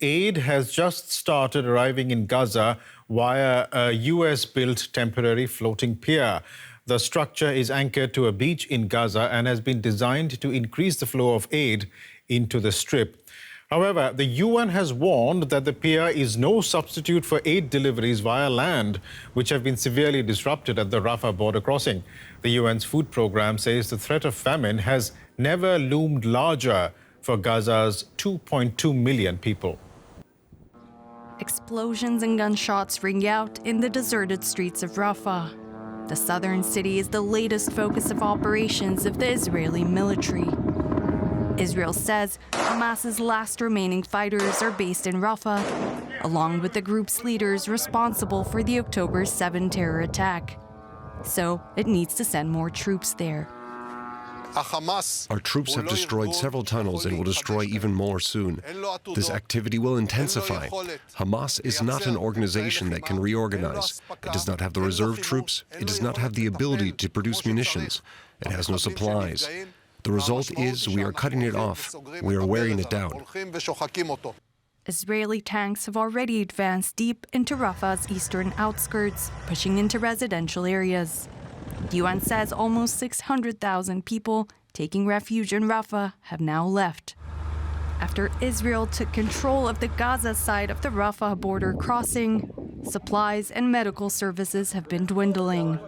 aid has just started arriving in Gaza via a US-built temporary floating pier. The structure is anchored to a beach in Gaza and has been designed to increase the flow of aid into the Strip. However, the UN has warned that the pier is no substitute for aid deliveries via land, which have been severely disrupted at the Rafah border crossing. The UN's food program says the threat of famine has never loomed larger for Gaza's 2.2 million people. Explosions and gunshots ring out in the deserted streets of Rafah. The southern city is the latest focus of operations of the Israeli military. Israel says Hamas's last remaining fighters are based in Rafah, along with the group's leaders responsible for the October 7 terror attack. So it needs to send more troops there. Our troops have destroyed several tunnels and will destroy even more soon. This activity will intensify. Hamas is not an organization that can reorganize. It does not have the reserve troops. It does not have the ability to produce munitions. It has no supplies. The result is we are cutting it off. We are wearing it down. Israeli tanks have already advanced deep into Rafah's eastern outskirts, pushing into residential areas. The UN says almost 600,000 people taking refuge in Rafah have now left. After Israel took control of the Gaza side of the Rafah border crossing, supplies and medical services have been dwindling.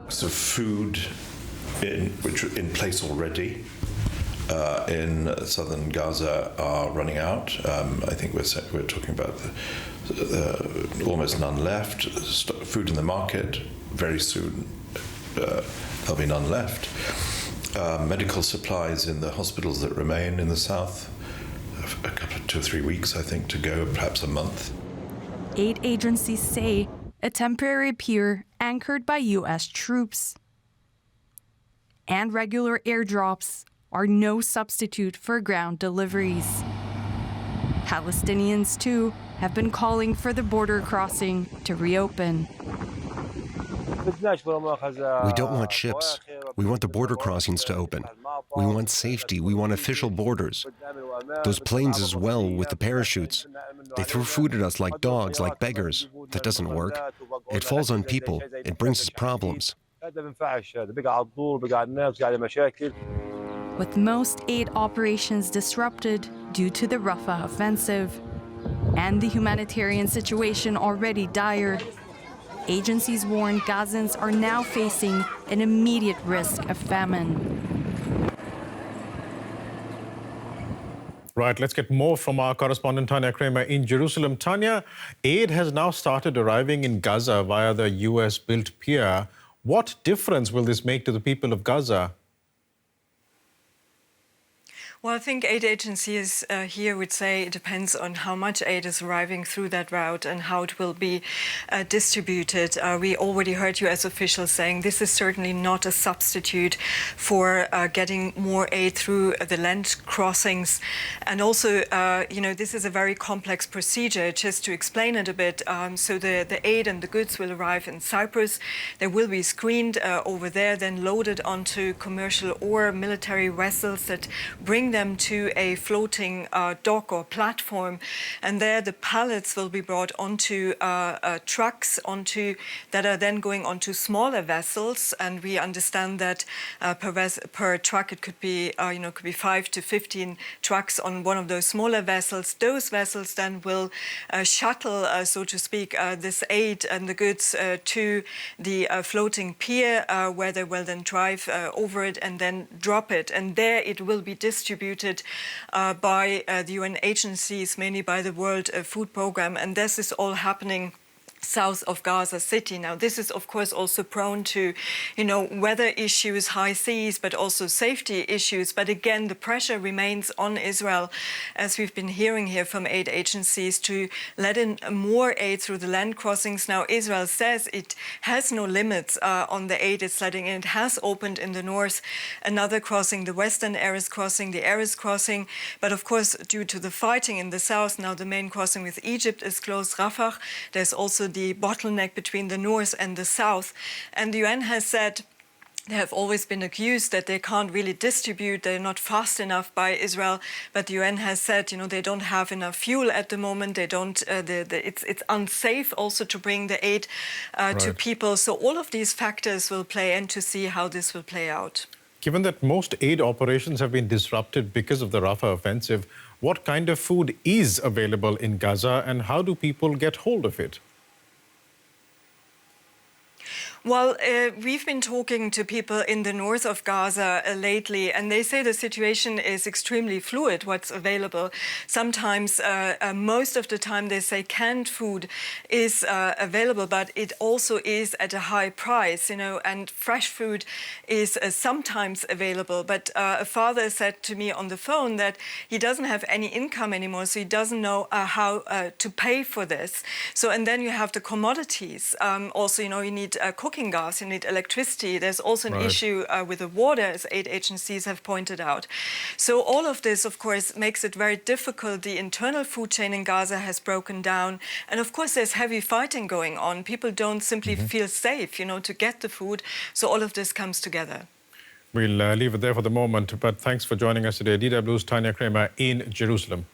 So food which are in place already in southern Gaza are running out. I think we're talking about almost none left. Food in the market, very soon there'll be none left. Medical supplies in the hospitals that remain in the south, a couple of 2 or 3 weeks, I think, to go, perhaps a month. Aid agencies say a temporary pier anchored by U.S. troops and regular airdrops are no substitute for ground deliveries. Palestinians, too, have been calling for the border crossing to reopen. We don't want ships. We want the border crossings to open. We want safety. We want official borders. Those planes as well with the parachutes. They throw food at us like dogs, like beggars. That doesn't work. It falls on people. It brings us problems. With most aid operations disrupted due to the Rafah offensive and the humanitarian situation already dire, agencies warn Gazans are now facing an immediate risk of famine. Right, let's get more from our correspondent Tanya Kramer in Jerusalem. Tanya, aid has now started arriving in Gaza via the US-built pier. What difference will this make to the people of Gaza? Well, I think aid agencies here would say it depends on how much aid is arriving through that route and how it will be distributed. We already heard US officials saying this is certainly not a substitute for getting more aid through the land crossings. And also, this is a very complex procedure. Just to explain it a bit, so the aid and the goods will arrive in Cyprus. They will be screened over there, then loaded onto commercial or military vessels that bring them to a floating dock or platform, and there the pallets will be brought onto trucks that are then going onto smaller vessels. And we understand that per truck it could be 5 to 15 trucks on one of those smaller vessels. Those vessels then will shuttle, so to speak, this aid and the goods to the floating pier, where they will then drive over it and then drop it, and there it will be distributed by the UN agencies, mainly by the World Food Programme, and this is all happening south of Gaza City. Now, this is, of course, also prone to, weather issues, high seas, but also safety issues. But again, the pressure remains on Israel, as we've been hearing here from aid agencies, to let in more aid through the land crossings. Now, Israel says it has no limits on the aid it's letting in. It has opened in the north another crossing, the Western Erez crossing, the Erez crossing. But of course, due to the fighting in the south, now the main crossing with Egypt is closed, Rafah. There's also the bottleneck between the north and the south. And the UN has said They have always been accused that they can't really distribute, they're not fast enough by Israel, but the UN has said, they don't have enough fuel at the moment, they don't, it's unsafe also to bring the aid to people. So all of these factors will play in to see how this will play out. Given that most aid operations have been disrupted because of the Rafah offensive, what kind of food is available in Gaza and how do people get hold of it? Well, we've been talking to people in the north of Gaza lately, and they say the situation is extremely fluid, what's available. Sometimes, most of the time, they say canned food is available, but it also is at a high price, and fresh food is sometimes available. But a father said to me on the phone that he doesn't have any income anymore, so he doesn't know how to pay for this. So, and then you have the commodities. Also, you need cooking gas, you need electricity. There's also an issue with the water, as aid agencies have pointed out. So all of this, of course, makes it very difficult. The internal food chain in Gaza has broken down. And of course, there's heavy fighting going on. People don't simply feel safe, to get the food. So all of this comes together. We'll leave it there for the moment, but thanks for joining us today. DW's Tanya Kramer in Jerusalem.